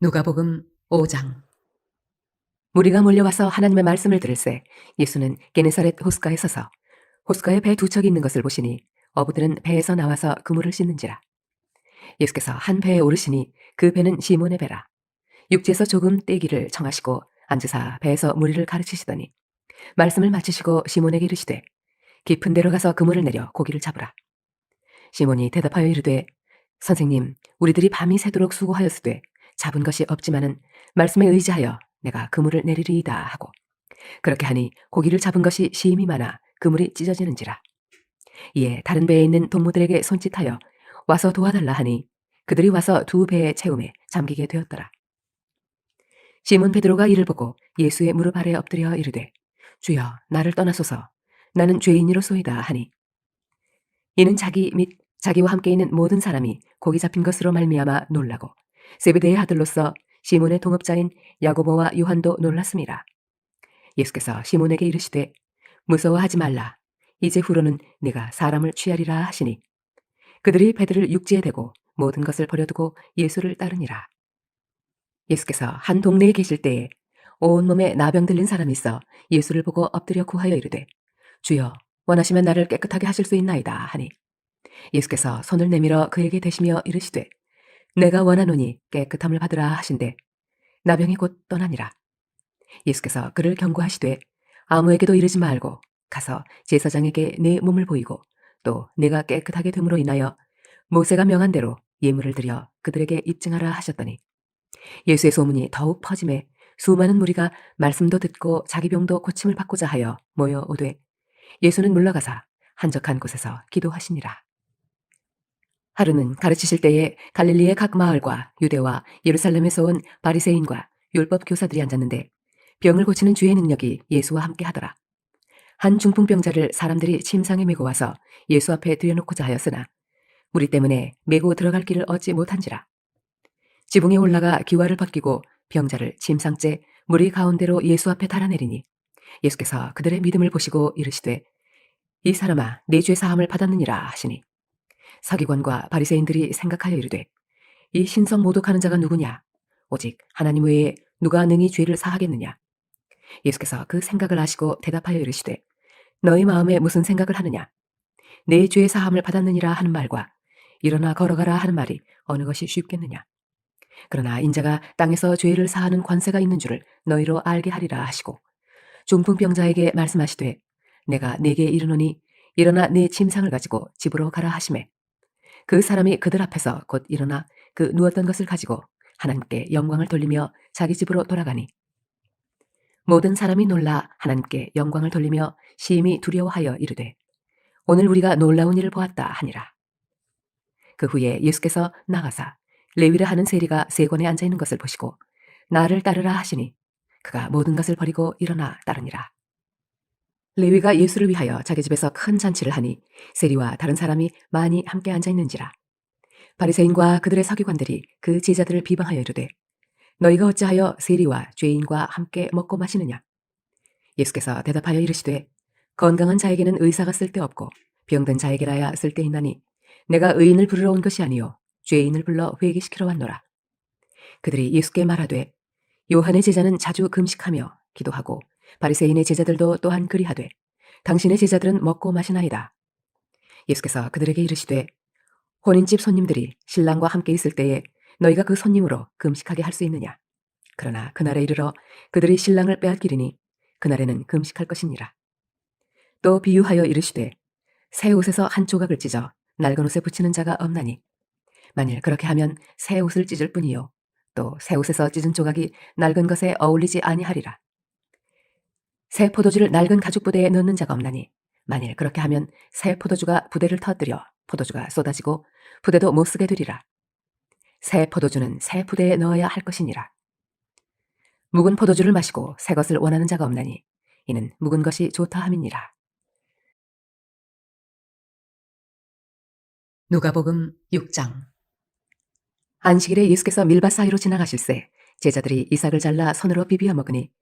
누가복음 5장. 무리가 몰려와서 하나님의 말씀을 들을새 예수는 게네사렛 호숫가에 서서 호숫가에 배 두 척이 있는 것을 보시니 어부들은 배에서 나와서 그물을 씻는지라. 예수께서 한 배에 오르시니 그 배는 시몬의 배라. 육지에서 조금 떼기를 청하시고 앉으사 배에서 무리를 가르치시더니 말씀을 마치시고 시몬에게 이르시되 깊은 데로 가서 그물을 내려 고기를 잡으라. 시몬이 대답하여 이르되 선생님, 우리들이 밤이 새도록 수고하였으되 잡은 것이 없지만은 말씀에 의지하여 내가 그물을 내리리이다 하고 그렇게 하니 고기를 잡은 것이 심히 많아 그물이 찢어지는지라. 이에 다른 배에 있는 동무들에게 손짓하여 와서 도와달라 하니 그들이 와서 두 배의 채움에 잠기게 되었더라. 시몬 베드로가 이를 보고 예수의 무릎 아래 엎드려 이르되 주여 나를 떠나소서 나는 죄인이로소이다 하니 이는 자기 및 자기와 함께 있는 모든 사람이 고기 잡힌 것으로 말미암아 놀라고 세베대의 아들로서 시몬의 동업자인 야고보와 요한도 놀랐음이라. 예수께서 시몬에게 이르시되 무서워하지 말라. 이제 후로는 네가 사람을 취하리라 하시니 그들이 배들을 육지에 대고 모든 것을 버려두고 예수를 따르니라. 예수께서 한 동네에 계실 때에 온몸에 나병 들린 사람이 있어 예수를 보고 엎드려 구하여 이르되 주여 원하시면 나를 깨끗하게 하실 수 있나이다 하니 예수께서 손을 내밀어 그에게 대시며 이르시되 내가 원하노니 깨끗함을 받으라 하신대 나병이 곧 떠나니라. 예수께서 그를 경고하시되 아무에게도 이르지 말고 가서 제사장에게 내 몸을 보이고 또 내가 깨끗하게 됨으로 인하여 모세가 명한 대로 예물을 드려 그들에게 입증하라 하셨더니 예수의 소문이 더욱 퍼짐에 수많은 무리가 말씀도 듣고 자기 병도 고침을 받고자 하여 모여 오되 예수는 물러가사 한적한 곳에서 기도하시니라. 하루는 가르치실 때에 갈릴리의 각 마을과 유대와 예루살렘에서 온 바리새인과 율법 교사들이 앉았는데 병을 고치는 주의 능력이 예수와 함께 하더라. 한 중풍병자를 사람들이 침상에 메고 와서 예수 앞에 들여놓고자 하였으나 무리 때문에 메고 들어갈 길을 얻지 못한지라. 지붕에 올라가 기와를 벗기고 병자를 침상째 무리 가운데로 예수 앞에 달아내리니 예수께서 그들의 믿음을 보시고 이르시되 이 사람아 내 죄 사함을 받았느니라 하시니 서기관과 바리새인들이 생각하여 이르되 이 신성 모독하는 자가 누구냐 오직 하나님 외에 누가 능히 죄를 사하겠느냐. 예수께서 그 생각을 아시고 대답하여 이르시되 너희 마음에 무슨 생각을 하느냐. 내 죄 사함을 받았느니라 하는 말과 일어나 걸어가라 하는 말이 어느 것이 쉽겠느냐. 그러나 인자가 땅에서 죄를 사하는 관세가 있는 줄을 너희로 알게 하리라 하시고 중풍병자에게 말씀하시되 내가 네게 이르노니 일어나 네 침상을 가지고 집으로 가라 하시매 그 사람이 그들 앞에서 곧 일어나 그 누웠던 것을 가지고 하나님께 영광을 돌리며 자기 집으로 돌아가니 모든 사람이 놀라 하나님께 영광을 돌리며 심히 두려워하여 이르되 오늘 우리가 놀라운 일을 보았다 하니라. 그 후에 예수께서 나가사 레위라 하는 세리가 세권에 앉아 있는 것을 보시고 나를 따르라 하시니 그가 모든 것을 버리고 일어나 따르니라. 레위가 예수를 위하여 자기 집에서 큰 잔치를 하니 세리와 다른 사람이 많이 함께 앉아 있는지라. 바리새인과 그들의 서기관들이 그 제자들을 비방하여 이르되 너희가 어찌하여 세리와 죄인과 함께 먹고 마시느냐. 예수께서 대답하여 이르시되 건강한 자에게는 의사가 쓸데없고 병든 자에게라야 쓸데있나니 내가 의인을 부르러 온 것이 아니요 죄인을 불러 회개시키러 왔노라. 그들이 예수께 말하되 요한의 제자는 자주 금식하며 기도하고 바리새인의 제자들도 또한 그리하되 당신의 제자들은 먹고 마시나이다. 예수께서 그들에게 이르시되 혼인집 손님들이 신랑과 함께 있을 때에 너희가 그 손님으로 금식하게 할 수 있느냐. 그러나 그날에 이르러 그들이 신랑을 빼앗기리니 그날에는 금식할 것이니라. 또 비유하여 이르시되 새 옷에서 한 조각을 찢어 낡은 옷에 붙이는 자가 없나니 만일 그렇게 하면 새 옷을 찢을 뿐이요 또 새 옷에서 찢은 조각이 낡은 것에 어울리지 아니하리라. 새 포도주를 낡은 가죽 부대에 넣는 자가 없나니 만일 그렇게 하면 새 포도주가 부대를 터뜨려 포도주가 쏟아지고 부대도 못 쓰게 되리라. 새 포도주는 새 부대에 넣어야 할 것이니라. 묵은 포도주를 마시고 새 것을 원하는 자가 없나니 이는 묵은 것이 좋다 함이니라. 누가복음 6장. 안식일에 예수께서 밀밭 사이로 지나가실새 제자들이 이삭을 잘라 손으로 비비어 먹으니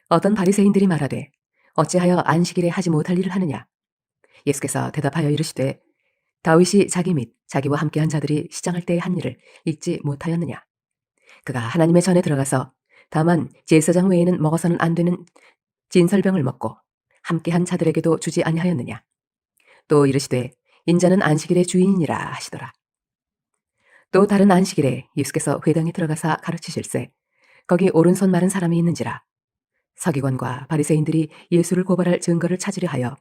어떤 바리새인들이 말하되 어찌하여 안식일에 하지 못할 일을 하느냐. 예수께서 대답하여 이르시되 다윗이 자기 및 자기와 함께한 자들이 시장할 때의 한 일을 잊지 못하였느냐. 그가 하나님의 전에 들어가서 다만 제사장 외에는 먹어서는 안 되는 진설병을 먹고 함께한 자들에게도 주지 아니하였느냐. 또 이르시되 인자는 안식일의 주인이니라 하시더라. 또 다른 안식일에 예수께서 회당에 들어가사 가르치실세 거기 오른손 마른 사람이 있는지라. 서기관과 바리새인들이 예수를 고발할 증거를 찾으려 하여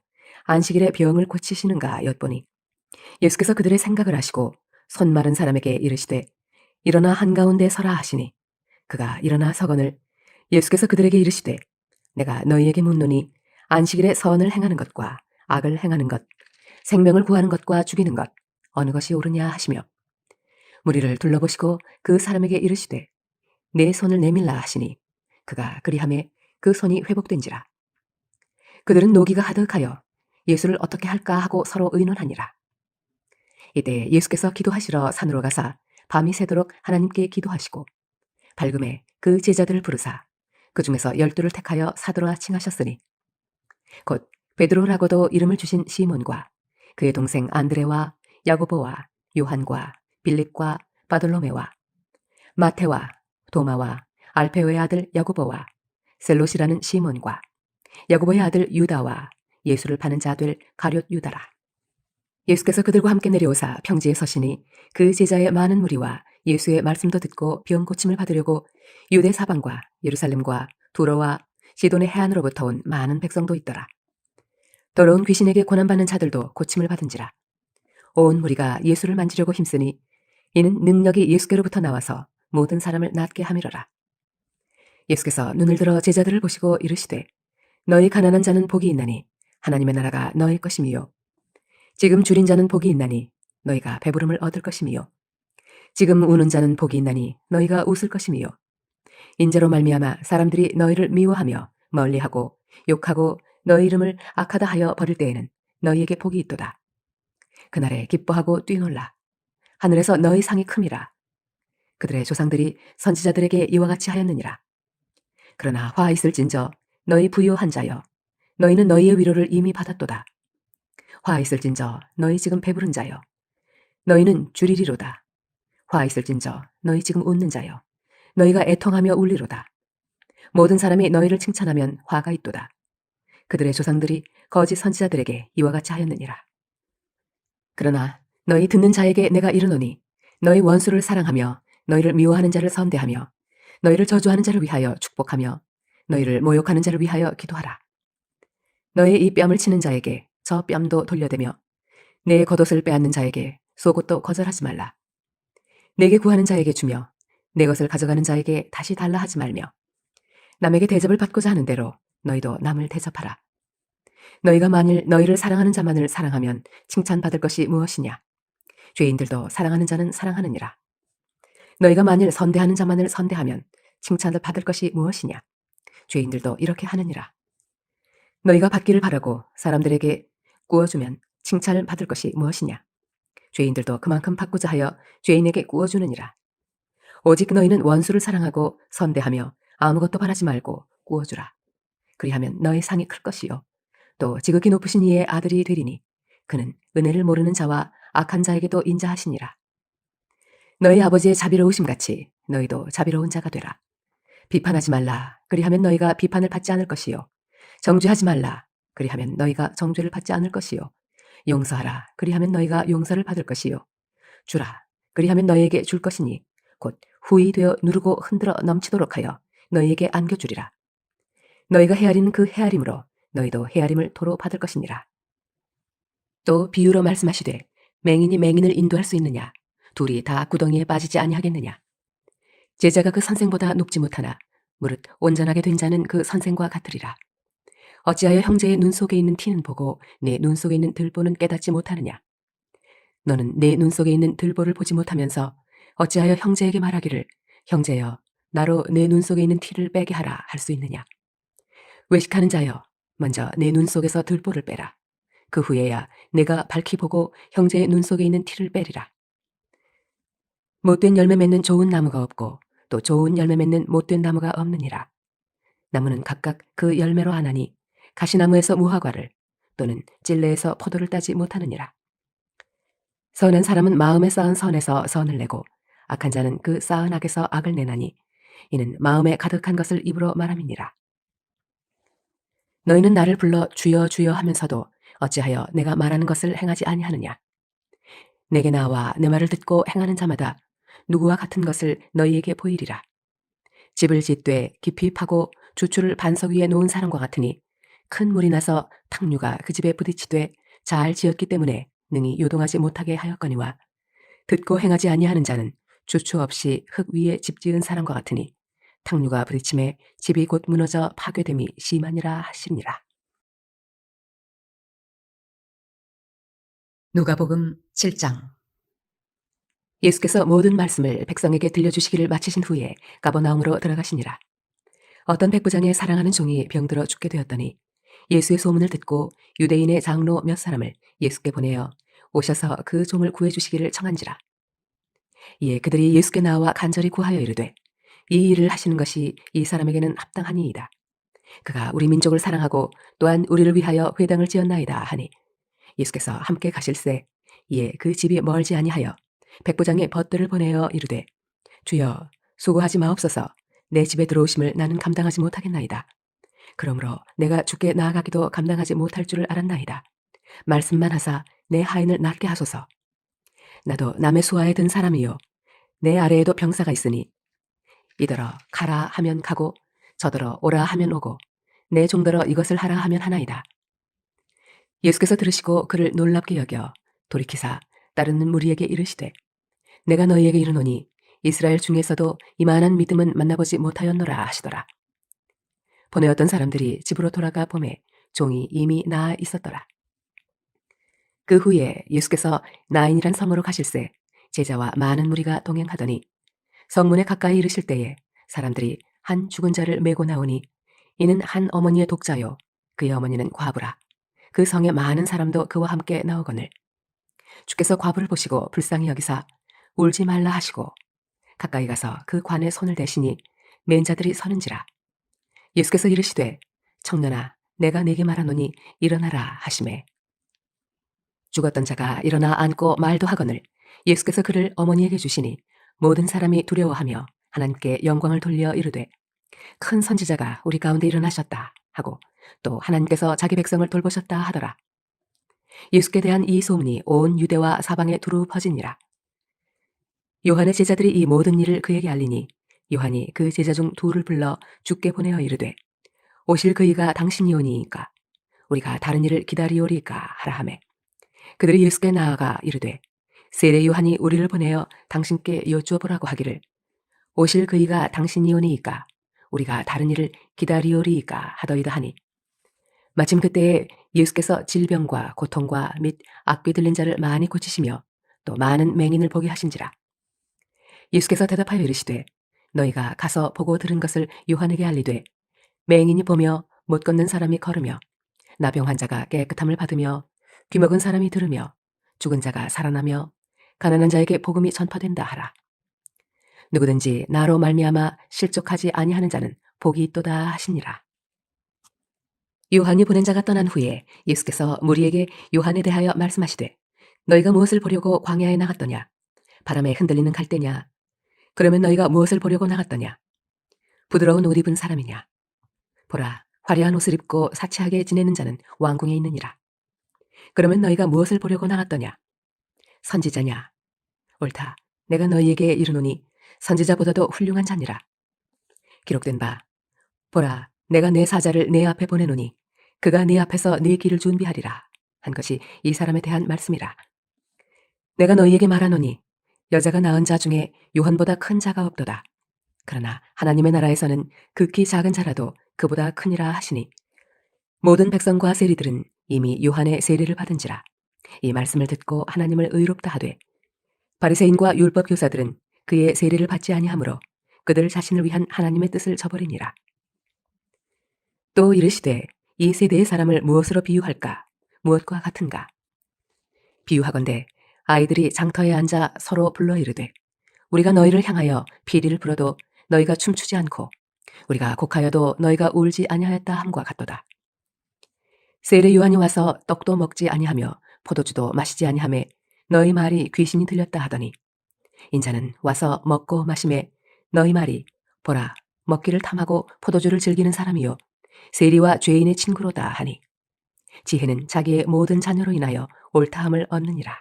안식일에 병을 고치시는가 엿보니 예수께서 그들의 생각을 아시고 손 마른 사람에게 이르시되 일어나 한가운데 서라 하시니 그가 일어나 서거늘 예수께서 그들에게 이르시되 내가 너희에게 묻노니 안식일에 선을 행하는 것과 악을 행하는 것 생명을 구하는 것과 죽이는 것 어느 것이 옳으냐 하시며 무리를 둘러보시고 그 사람에게 이르시되 내 손을 내밀라 하시니 그가 그리하매 그 손이 회복된지라. 그들은 노기가 하득하여 예수를 어떻게 할까 하고 서로 의논하니라. 이때 예수께서 기도하시러 산으로 가사 밤이 새도록 하나님께 기도하시고 밝음에 그 제자들을 부르사 그 중에서 12를 택하여 사도라 칭하셨으니 곧 베드로라고도 이름을 주신 시몬과 그의 동생 안드레와 야고보와 요한과 빌립과 바돌로메와 마테와 도마와 알페오의 아들 야고보와 셀롯이라는 시몬과 야고보의 아들 유다와 예수를 파는 자 될 가룟 유다라. 예수께서 그들과 함께 내려오사 평지에 서시니 그 제자의 많은 무리와 예수의 말씀도 듣고 병 고침을 받으려고 유대 사방과 예루살렘과 두로와 시돈의 해안으로부터 온 많은 백성도 있더라. 더러운 귀신에게 고난받는 자들도 고침을 받은지라. 온 무리가 예수를 만지려고 힘쓰니 이는 능력이 예수께로부터 나와서 모든 사람을 낫게 함이로라. 예수께서 눈을 들어 제자들을 보시고 이르시되 너희 가난한 자는 복이 있나니 하나님의 나라가 너희 것임이요 지금 줄인 자는 복이 있나니 너희가 배부름을 얻을 것임이요 지금 우는 자는 복이 있나니 너희가 웃을 것임이요 인자로 말미암아 사람들이 너희를 미워하며 멀리하고 욕하고 너희 이름을 악하다 하여 버릴 때에는 너희에게 복이 있도다. 그날에 기뻐하고 뛰놀라. 하늘에서 너희 상이 큼이라. 그들의 조상들이 선지자들에게 이와 같이 하였느니라. 그러나 화 있을진저 너희 부요한 자여 너희는 너희의 위로를 이미 받았도다. 화 있을진저 너희 지금 배부른 자여 너희는 주리리로다. 화 있을진저 너희 지금 웃는 자여 너희가 애통하며 울리로다. 모든 사람이 너희를 칭찬하면 화가 있도다. 그들의 조상들이 거짓 선지자들에게 이와 같이 하였느니라. 그러나 너희 듣는 자에게 내가 이르노니 너희 원수를 사랑하며 너희를 미워하는 자를 선대하며 너희를 저주하는 자를 위하여 축복하며 너희를 모욕하는 자를 위하여 기도하라. 너희 이 뺨을 치는 자에게 저 뺨도 돌려대며 내 겉옷을 빼앗는 자에게 속옷도 거절하지 말라. 내게 구하는 자에게 주며 내 것을 가져가는 자에게 다시 달라 하지 말며 남에게 대접을 받고자 하는 대로 너희도 남을 대접하라. 너희가 만일 너희를 사랑하는 자만을 사랑하면 칭찬받을 것이 무엇이냐? 죄인들도 사랑하는 자는 사랑하느니라. 너희가 만일 선대하는 자만을 선대하면 칭찬을 받을 것이 무엇이냐? 죄인들도 이렇게 하느니라. 너희가 받기를 바라고 사람들에게 구워주면 칭찬을 받을 것이 무엇이냐? 죄인들도 그만큼 받고자 하여 죄인에게 구워주느니라. 오직 너희는 원수를 사랑하고 선대하며 아무것도 바라지 말고 구워주라. 그리하면 너희 상이 클 것이요 또 지극히 높으신 이의 아들이 되리니 그는 은혜를 모르는 자와 악한 자에게도 인자하시니라. 너희 아버지의 자비로우심 같이 너희도 자비로운 자가 되라. 비판하지 말라. 그리하면 너희가 비판을 받지 않을 것이요 정죄하지 말라. 그리하면 너희가 정죄를 받지 않을 것이요 용서하라. 그리하면 너희가 용서를 받을 것이요 주라. 그리하면 너희에게 줄 것이니 곧 후히 되어 누르고 흔들어 넘치도록 하여 너희에게 안겨주리라. 너희가 헤아리는 그 헤아림으로 너희도 헤아림을 도로 받을 것이니라. 또 비유로 말씀하시되 맹인이 맹인을 인도할 수 있느냐? 둘이 다 구덩이에 빠지지 아니하겠느냐? 제자가 그 선생보다 높지 못하나 무릇 온전하게 된 자는 그 선생과 같으리라. 어찌하여 형제의 눈 속에 있는 티는 보고 내 눈 속에 있는 들보는 깨닫지 못하느냐? 너는 내 눈 속에 있는 들보를 보지 못하면서 어찌하여 형제에게 말하기를 형제여 나로 내 눈 속에 있는 티를 빼게 하라 할 수 있느냐? 외식하는 자여 먼저 내 눈 속에서 들보를 빼라. 그 후에야 내가 밝히 보고 형제의 눈 속에 있는 티를 빼리라. 못된 열매 맺는 좋은 나무가 없고 또 좋은 열매 맺는 못된 나무가 없느니라. 나무는 각각 그 열매로 아나니 가시나무에서 무화과를 또는 찔레에서 포도를 따지 못하느니라. 선한 사람은 마음에 쌓은 선에서 선을 내고 악한 자는 그 쌓은 악에서 악을 내나니 이는 마음에 가득한 것을 입으로 말함이니라. 너희는 나를 불러 주여 주여 하면서도 어찌하여 내가 말하는 것을 행하지 아니하느냐. 내게 나와 내 말을 듣고 행하는 자마다 누구와 같은 것을 너희에게 보이리라. 집을 짓되 깊이 파고 주추를 반석 위에 놓은 사람과 같으니 큰 물이 나서 탕류가 그 집에 부딪히되 잘 지었기 때문에 능히 요동하지 못하게 하였거니와 듣고 행하지 아니하는 자는 주추 없이 흙 위에 집 지은 사람과 같으니 탕류가 부딪힘에 집이 곧 무너져 파괴됨이 심하니라 하시니라. 누가복음 7장. 예수께서 모든 말씀을 백성에게 들려주시기를 마치신 후에 가버나움으로 들어가시니라. 어떤 백부장의 사랑하는 종이 병들어 죽게 되었더니 예수의 소문을 듣고 유대인의 장로 몇 사람을 예수께 보내어 오셔서 그 종을 구해주시기를 청한지라. 이에 그들이 예수께 나와 간절히 구하여 이르되 이 일을 하시는 것이 이 사람에게는 합당하니이다. 그가 우리 민족을 사랑하고 또한 우리를 위하여 회당을 지었나이다 하니 예수께서 함께 가실새 이에 그 집이 멀지 아니하여 백부장의 벗들을 보내어 이르되 주여 수고하지 마옵소서. 내 집에 들어오심을 나는 감당하지 못하겠나이다. 그러므로 내가 주께 나아가기도 감당하지 못할 줄을 알았나이다. 말씀만 하사 내 하인을 낫게 하소서. 나도 남의 수하에 든 사람이요 내 아래에도 병사가 있으니 이더러 가라 하면 가고 저더러 오라 하면 오고 내 종더러 이것을 하라 하면 하나이다. 예수께서 들으시고 그를 놀랍게 여겨 돌이키사 따르는 무리에게 이르시되 내가 너희에게 이르노니 이스라엘 중에서도 이만한 믿음은 만나보지 못하였노라 하시더라. 보내었던 사람들이 집으로 돌아가 보매 종이 이미 나아 있었더라. 그 후에 예수께서 나인이란 성으로 가실새 제자와 많은 무리가 동행하더니 성문에 가까이 이르실 때에 사람들이 한 죽은 자를 메고 나오니 이는 한 어머니의 독자요 그의 어머니는 과부라. 그 성에 많은 사람도 그와 함께 나오거늘 주께서 과부를 보시고 불쌍히 여기사 울지 말라 하시고 가까이 가서 그 관에 손을 대시니 맨 자들이 서는지라. 예수께서 이르시되 청년아 내가 네게 말하노니 일어나라 하시매 죽었던 자가 일어나 앉고 말도 하거늘 예수께서 그를 어머니에게 주시니 모든 사람이 두려워하며 하나님께 영광을 돌려 이르되 큰 선지자가 우리 가운데 일어나셨다 하고 또 하나님께서 자기 백성을 돌보셨다 하더라. 예수께 대한 이 소문이 온 유대와 사방에 두루 퍼지니라. 요한의 제자들이 이 모든 일을 그에게 알리니 요한이 그 제자 중 둘을 불러 주께 보내어 이르되 오실 그이가 당신이오니이까 우리가 다른 일을 기다리오리까 하라 하매 그들이 예수께 나아가 이르되 세례 요한이 우리를 보내어 당신께 여쭈어보라고 하기를 오실 그이가 당신이오니이까 우리가 다른 일을 기다리오리이까 하더이다 하니 마침 그때에 예수께서 질병과 고통과 및 악귀 들린 자를 많이 고치시며 또 많은 맹인을 보게 하신지라. 예수께서 대답하여 이르시되 너희가 가서 보고 들은 것을 요한에게 알리되 맹인이 보며 못 걷는 사람이 걸으며 나병 환자가 깨끗함을 받으며 귀먹은 사람이 들으며 죽은 자가 살아나며 가난한 자에게 복음이 전파된다 하라. 누구든지 나로 말미암아 실족하지 아니하는 자는 복이 있도다 하시니라. 요한이 보낸 자가 떠난 후에 예수께서 무리에게 요한에 대하여 말씀하시되 너희가 무엇을 보려고 광야에 나갔더냐? 바람에 흔들리는 갈대냐? 그러면 너희가 무엇을 보려고 나갔더냐? 부드러운 옷 입은 사람이냐? 보라, 화려한 옷을 입고 사치하게 지내는 자는 왕궁에 있느니라. 그러면 너희가 무엇을 보려고 나갔더냐? 선지자냐? 옳다. 내가 너희에게 이르노니 선지자보다도 훌륭한 자니라. 기록된 바 보라, 내가 내 사자를 내 앞에 보내노니 그가 네 앞에서 네 길을 준비하리라 한 것이 이 사람에 대한 말씀이라. 내가 너희에게 말하노니 여자가 낳은 자 중에 요한보다 큰 자가 없도다. 그러나 하나님의 나라에서는 극히 작은 자라도 그보다 크니라 하시니 모든 백성과 세리들은 이미 요한의 세례를 받은지라. 이 말씀을 듣고 하나님을 의롭다 하되 바리새인과 율법 교사들은 그의 세례를 받지 아니하므로 그들 자신을 위한 하나님의 뜻을 저버리니라. 또 이르시되 이 세대의 사람을 무엇으로 비유할까? 무엇과 같은가? 비유하건대 아이들이 장터에 앉아 서로 불러 이르되 우리가 너희를 향하여 피리를 불어도 너희가 춤추지 않고 우리가 곡하여도 너희가 울지 아니하였다 함과 같도다. 세례 요한이 와서 떡도 먹지 아니하며 포도주도 마시지 아니하매 너희 말이 귀신이 들렸다 하더니 인자는 와서 먹고 마시매 너희 말이 보라 먹기를 탐하고 포도주를 즐기는 사람이요 세리와 죄인의 친구로다 하니 지혜는 자기의 모든 자녀로 인하여 옳다함을 얻느니라.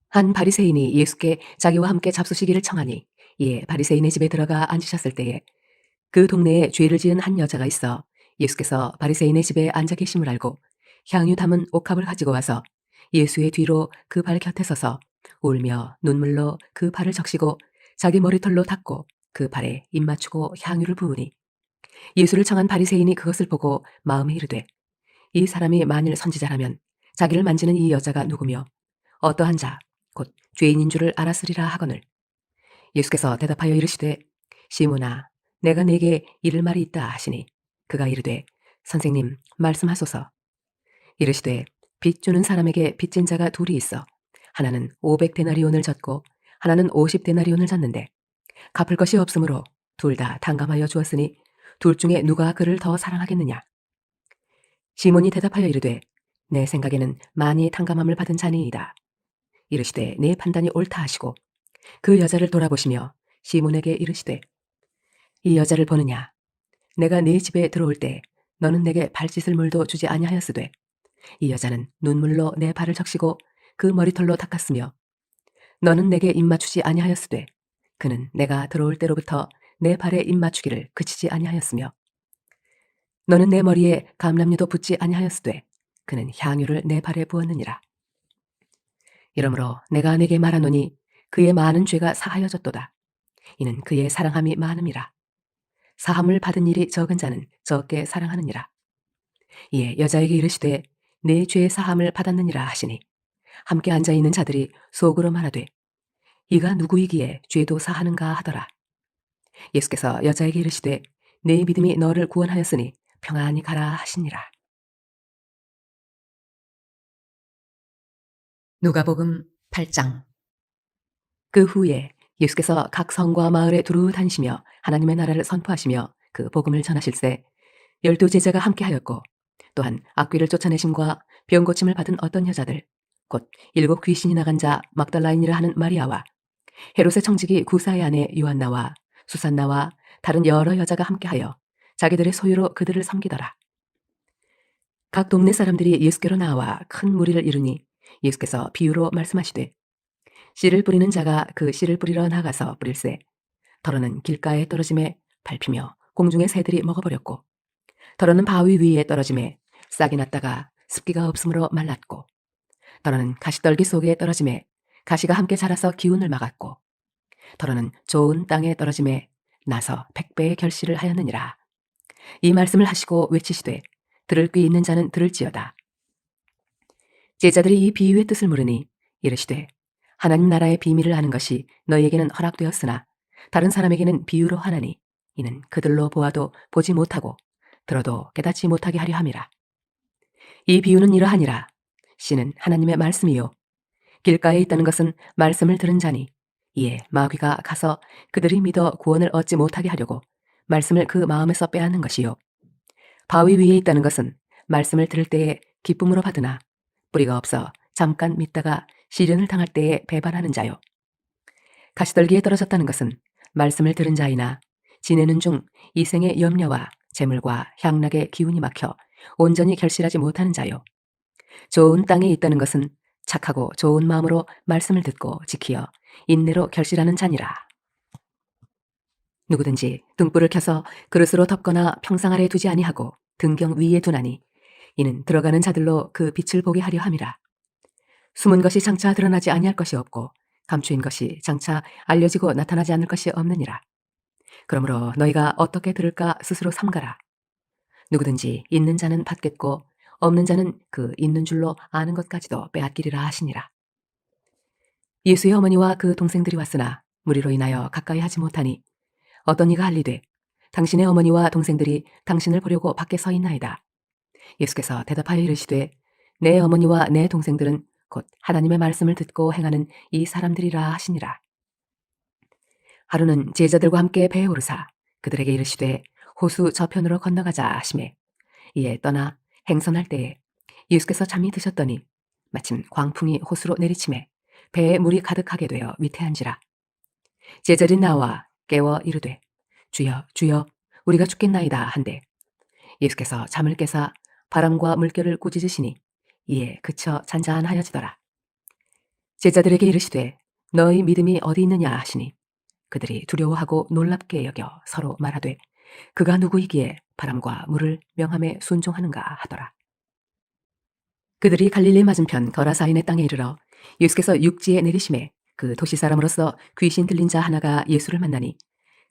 한 바리새인이 예수께 자기와 함께 잡수시기를 청하니 이에 바리새인의 집에 들어가 앉으셨을 때에 그 동네에 죄를 지은 한 여자가 있어 예수께서 바리새인의 집에 앉아 계심을 알고 향유 담은 옥합을 가지고 와서 예수의 뒤로 그 발 곁에 서서 울며 눈물로 그 발을 적시고 자기 머리털로 닦고 그 발에 입 맞추고 향유를 부으니 예수를 청한 바리새인이 그것을 보고 마음에 이르되 이 사람이 만일 선지자라면 자기를 만지는 이 여자가 누구며 어떠한 자 곧 죄인인 줄을 알았으리라 하거늘 예수께서 대답하여 이르시되 시몬아 내가 네게 이를 말이 있다 하시니 그가 이르되 선생님 말씀하소서 이르시되 빚 주는 사람에게 빚진 자가 둘이 있어 하나는 500데나리온을 졌고 하나는 50데나리온을 졌는데 갚을 것이 없으므로 둘 다 탕감하여 주었으니 둘 중에 누가 그를 더 사랑하겠느냐 시몬이 대답하여 이르되 내 생각에는 많이 탕감함을 받은 자니이다 이르시되 내 판단이 옳다 하시고 그 여자를 돌아보시며 시몬에게 이르시되 이 여자를 보느냐 내가 네 집에 들어올 때 너는 내게 발 씻을 물도 주지 아니하였으되 이 여자는 눈물로 내 발을 적시고 그 머리털로 닦았으며 너는 내게 입 맞추지 아니하였으되 그는 내가 들어올 때로부터 내 발에 입 맞추기를 그치지 아니하였으며 너는 내 머리에 감람류도 붓지 아니하였으되 그는 향유를 내 발에 부었느니라 이러므로 내가 네게 말하노니 그의 많은 죄가 사하여졌도다 이는 그의 사랑함이 많음이라 사함을 받은 일이 적은 자는 적게 사랑하느니라 이에 여자에게 이르시되 내 죄의 사함을 받았느니라 하시니 함께 앉아있는 자들이 속으로 말하되 이가 누구이기에 죄도 사하는가 하더라 예수께서 여자에게 이르시되 내 믿음이 너를 구원하였으니 평안히 가라 하시니라. 누가복음 8장. 그 후에 예수께서 각 성과 마을에 두루 다니시며 하나님의 나라를 선포하시며 그 복음을 전하실세 12 제자가 함께하였고 또한 악귀를 쫓아내심과 병 고침을 받은 어떤 여자들 곧 7 귀신이 나간 자 막달라인이라 하는 마리아와 헤롯의 청지기 구사의 아내 요한나와 수산나와 다른 여러 여자가 함께하여 자기들의 소유로 그들을 섬기더라. 각 동네 사람들이 예수께로 나와 큰 무리를 이루니 예수께서 비유로 말씀하시되 씨를 뿌리는 자가 그 씨를 뿌리러 나가서 뿌릴새 더러는 길가에 떨어짐에 밟히며 공중의 새들이 먹어버렸고 더러는 바위 위에 떨어짐에 싹이 났다가 습기가 없으므로 말랐고 더러는 가시떨기 속에 떨어짐에 가시가 함께 자라서 기운을 막았고 더러는 좋은 땅에 떨어짐에 나서 100배의 결실을 하였느니라. 이 말씀을 하시고 외치시되 들을 귀 있는 자는 들을지어다. 제자들이 이 비유의 뜻을 물으니 이르시되 하나님 나라의 비밀을 아는 것이 너희에게는 허락되었으나 다른 사람에게는 비유로 하나니 이는 그들로 보아도 보지 못하고 들어도 깨닫지 못하게 하려 함이라. 이 비유는 이러하니라. 씨는 하나님의 말씀이요 길가에 있다는 것은 말씀을 들은 자니 이에 마귀가 가서 그들이 믿어 구원을 얻지 못하게 하려고 말씀을 그 마음에서 빼앗는 것이요 바위 위에 있다는 것은 말씀을 들을 때에 기쁨으로 받으나 뿌리가 없어 잠깐 믿다가 시련을 당할 때에 배반하는 자요 가시떨기에 떨어졌다는 것은 말씀을 들은 자이나 지내는 중 이생의 염려와 재물과 향락의 기운이 막혀 온전히 결실하지 못하는 자요 좋은 땅에 있다는 것은 착하고 좋은 마음으로 말씀을 듣고 지키어 인내로 결실하는 자니라. 누구든지 등불을 켜서 그릇으로 덮거나 평상 아래 두지 아니하고 등경 위에 두나니 이는 들어가는 자들로 그 빛을 보게 하려 함이라. 숨은 것이 장차 드러나지 아니할 것이 없고 감추인 것이 장차 알려지고 나타나지 않을 것이 없느니라. 그러므로 너희가 어떻게 들을까 스스로 삼가라. 누구든지 있는 자는 받겠고 없는 자는 그 있는 줄로 아는 것까지도 빼앗기리라 하시니라. 예수의 어머니와 그 동생들이 왔으나 무리로 인하여 가까이 하지 못하니 어떤 이가 할리되 당신의 어머니와 동생들이 당신을 보려고 밖에 서 있나이다. 예수께서 대답하여 이르시되 내 어머니와 내 동생들은 곧 하나님의 말씀을 듣고 행하는 이 사람들이라 하시니라. 하루는 제자들과 함께 배에 오르사 그들에게 이르시되 호수 저편으로 건너가자 하시매 이에 떠나 행선할 때에 예수께서 잠이 드셨더니 마침 광풍이 호수로 내리치매 배에 물이 가득하게 되어 위태한지라. 제자들이 나와 깨워 이르되 주여 주여 우리가 죽겠나이다 한데 예수께서 잠을 깨사 바람과 물결을 꾸짖으시니 이에 그쳐 잔잔하여지더라. 제자들에게 이르시되 너희 믿음이 어디 있느냐 하시니 그들이 두려워하고 놀랍게 여겨 서로 말하되 그가 누구이기에 바람과 물을 명함에 순종하는가 하더라. 그들이 갈릴리 맞은편 거라사인의 땅에 이르러 예수께서 육지에 내리심에 그 도시 사람으로서 귀신 들린 자 하나가 예수를 만나니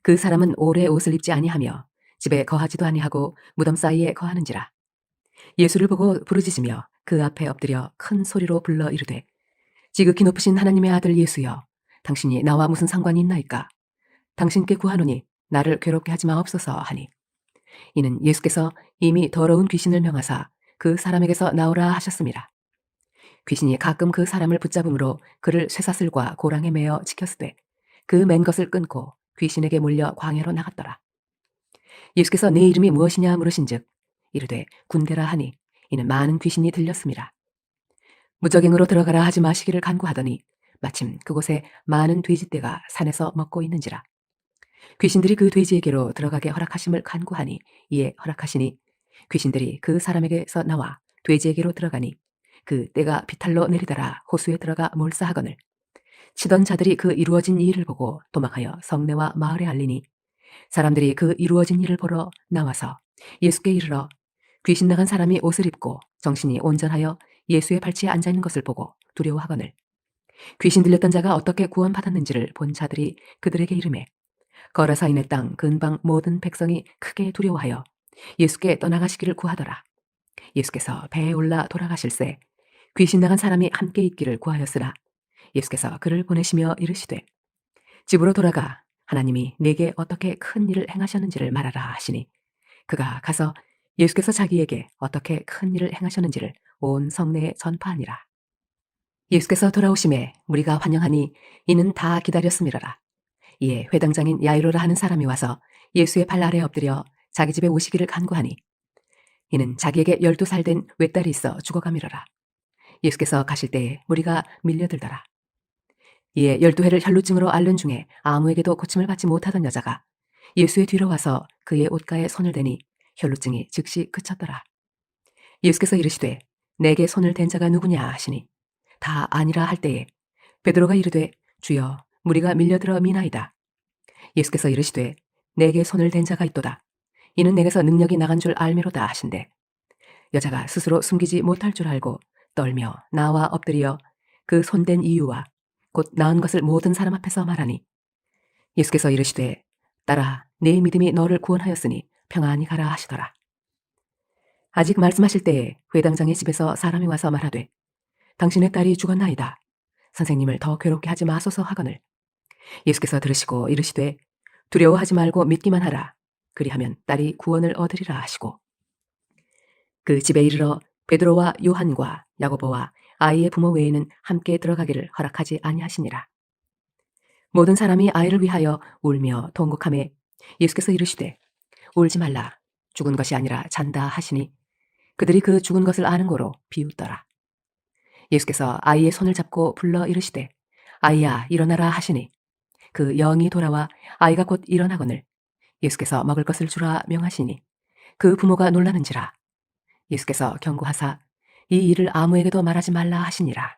그 사람은 오래 옷을 입지 아니하며 집에 거하지도 아니하고 무덤 사이에 거하는지라. 예수를 보고 부르짖으며 그 앞에 엎드려 큰 소리로 불러 이르되 지극히 높으신 하나님의 아들 예수여 당신이 나와 무슨 상관이 있나이까. 당신께 구하노니 나를 괴롭게 하지 마옵소서 하니 이는 예수께서 이미 더러운 귀신을 명하사 그 사람에게서 나오라 하셨습니다. 귀신이 가끔 그 사람을 붙잡음으로 그를 쇠사슬과 고랑에 매어 지켰으되 그 맨 것을 끊고 귀신에게 몰려 광야로 나갔더라. 예수께서 네 이름이 무엇이냐 물으신즉 이르되 군대라 하니 이는 많은 귀신이 들렸습니다. 무적행으로 들어가라 하지 마시기를 간구하더니 마침 그곳에 많은 돼지떼가 산에서 먹고 있는지라. 귀신들이 그 돼지에게로 들어가게 허락하심을 간구하니 이에 허락하시니 귀신들이 그 사람에게서 나와 돼지에게로 들어가니 그 떼가 비탈로 내리더라 호수에 들어가 몰사하거늘 치던 자들이 그 이루어진 일을 보고 도망하여 성내와 마을에 알리니 사람들이 그 이루어진 일을 보러 나와서 예수께 이르러 귀신 나간 사람이 옷을 입고 정신이 온전하여 예수의 발치에 앉아 있는 것을 보고 두려워하거늘 귀신 들렸던 자가 어떻게 구원받았는지를 본 자들이 그들에게 이르매 거라사인의 땅 근방 모든 백성이 크게 두려워하여 예수께 떠나가시기를 구하더라. 예수께서 배에 올라 돌아가실새 귀신 나간 사람이 함께 있기를 구하였으나 예수께서 그를 보내시며 이르시되 집으로 돌아가 하나님이 네게 어떻게 큰 일을 행하셨는지를 말하라 하시니 그가 가서 예수께서 자기에게 어떻게 큰 일을 행하셨는지를 온 성내에 전파하니라. 예수께서 돌아오심에 무리가 환영하니 이는 다 기다렸음이로라. 이에 회당장인 야이로라 하는 사람이 와서 예수의 발 아래 엎드려 자기 집에 오시기를 간구하니 이는 자기에게 12살 된 외딸이 있어 죽어가미로라. 예수께서 가실 때에 무리가 밀려들더라. 이에 12해를 혈루증으로 앓는 중에 아무에게도 고침을 받지 못하던 여자가 예수의 뒤로 와서 그의 옷가에 손을 대니 혈루증이 즉시 그쳤더라. 예수께서 이르시되 내게 손을 댄 자가 누구냐 하시니 다 아니라 할 때에 베드로가 이르되 주여 무리가 밀려들어 미나이다. 예수께서 이르시되 내게 손을 댄 자가 있도다. 이는 내게서 능력이 나간 줄 알미로다 하신대 여자가 스스로 숨기지 못할 줄 알고 떨며 나와 엎드려 그 손댄 이유와 곧 나은 것을 모든 사람 앞에서 말하니 예수께서 이르시되 딸아 네 믿음이 너를 구원하였으니 평안히 가라 하시더라. 아직 말씀하실 때에 회당장의 집에서 사람이 와서 말하되 당신의 딸이 죽었나이다. 선생님을 더 괴롭게 하지 마소서 하거늘 예수께서 들으시고 이르시되 두려워하지 말고 믿기만 하라. 그리하면 딸이 구원을 얻으리라 하시고 그 집에 이르러 베드로와 요한과 야고보와 아이의 부모 외에는 함께 들어가기를 허락하지 아니하시니라. 모든 사람이 아이를 위하여 울며 통곡하매 예수께서 이르시되 울지 말라. 죽은 것이 아니라 잔다 하시니 그들이 그 죽은 것을 아는 고로 비웃더라. 예수께서 아이의 손을 잡고 불러 이르시되 아이야 일어나라 하시니 그 영이 돌아와 아이가 곧 일어나거늘 예수께서 먹을 것을 주라 명하시니 그 부모가 놀라는지라. 예수께서 경고하사 이 일을 아무에게도 말하지 말라 하시니라.